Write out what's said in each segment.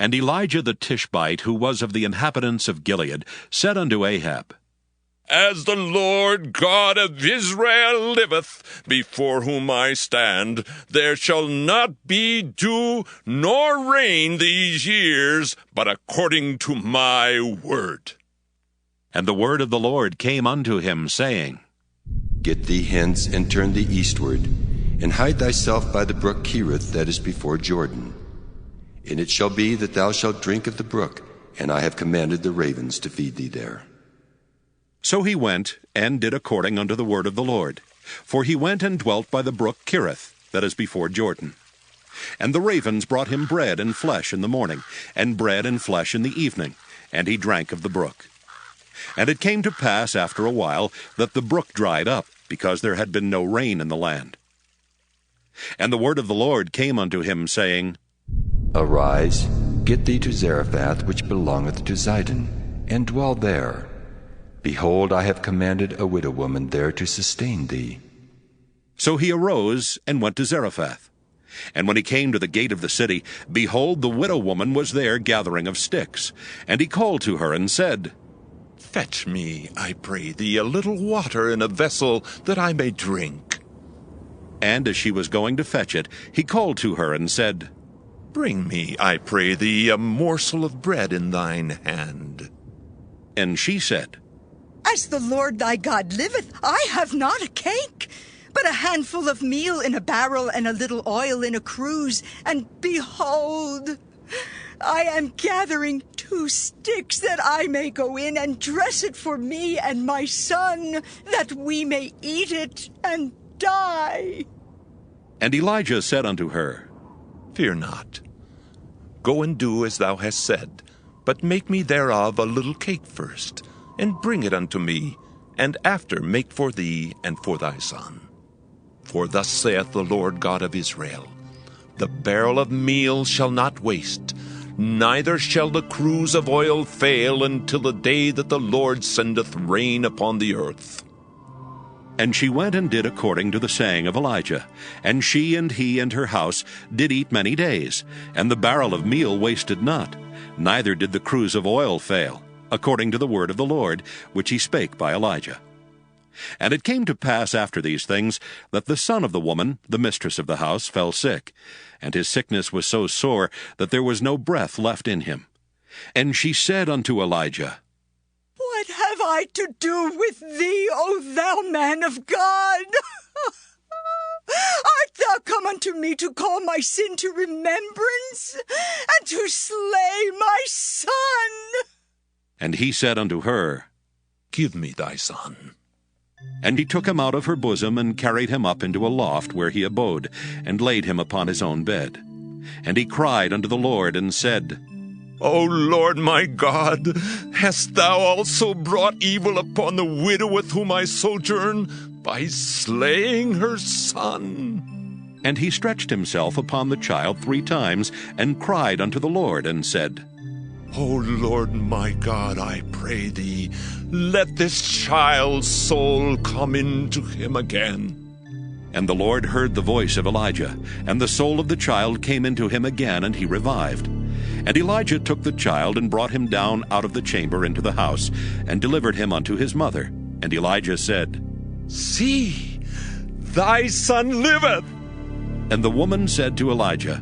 And Elijah the Tishbite, who was of the inhabitants of Gilead, said unto Ahab, As the Lord God of Israel liveth, before whom I stand, there shall not be dew nor rain these years, but according to my word. And the word of the Lord came unto him, saying, Get thee hence, and turn thee eastward, and hide thyself by the brook Cherith that is before Jordan. And it shall be that thou shalt drink of the brook, and I have commanded the ravens to feed thee there. So he went, and did according unto the word of the Lord. For he went and dwelt by the brook Cherith, that is before Jordan. And the ravens brought him bread and flesh in the morning, and bread and flesh in the evening, and he drank of the brook. And it came to pass after a while that the brook dried up, because there had been no rain in the land. And the word of the Lord came unto him, saying, Arise, get thee to Zarephath, which belongeth to Zidon, and dwell there. Behold, I have commanded a widow woman there to sustain thee. So he arose and went to Zarephath. And when he came to the gate of the city, behold, the widow woman was there gathering of sticks. And he called to her and said, Fetch me, I pray thee, a little water in a vessel, that I may drink. And as she was going to fetch it, he called to her and said, Bring me, I pray thee, a morsel of bread in thine hand. And she said, As the Lord thy God liveth, I have not a cake, but a handful of meal in a barrel and a little oil in a cruse. And behold, I am gathering 2 sticks that I may go in and dress it for me and my son, that we may eat it and die. And Elijah said unto her, Fear not. Go and do as thou hast said, but make me thereof a little cake first, and bring it unto me, and after make for thee and for thy son. For thus saith the Lord God of Israel, The barrel of meal shall not waste, neither shall the cruse of oil fail until the day that the Lord sendeth rain upon the earth. And she went and did according to the saying of Elijah. And she and he and her house did eat many days, and the barrel of meal wasted not, neither did the cruse of oil fail, according to the word of the Lord, which he spake by Elijah. And it came to pass after these things, that the son of the woman, the mistress of the house, fell sick, and his sickness was so sore that there was no breath left in him. And she said unto Elijah, What have I to do with thee, O thou man of God? Art thou come unto me to call my sin to remembrance, and to slay my son? And he said unto her, Give me thy son. And he took him out of her bosom, and carried him up into a loft where he abode, and laid him upon his own bed. And he cried unto the Lord, and said, O Lord my God, hast thou also brought evil upon the widow with whom I sojourn, by slaying her son? And he stretched himself upon the child 3 times, and cried unto the Lord, and said, O Lord my God, I pray thee, let this child's soul come into him again. And the Lord heard the voice of Elijah, and the soul of the child came into him again, and he revived. And Elijah took the child, and brought him down out of the chamber into the house, and delivered him unto his mother. And Elijah said, See, thy son liveth. And the woman said to Elijah,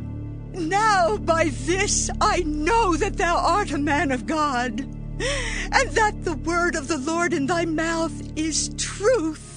Now by this I know that thou art a man of God, and that the word of the Lord in thy mouth is truth.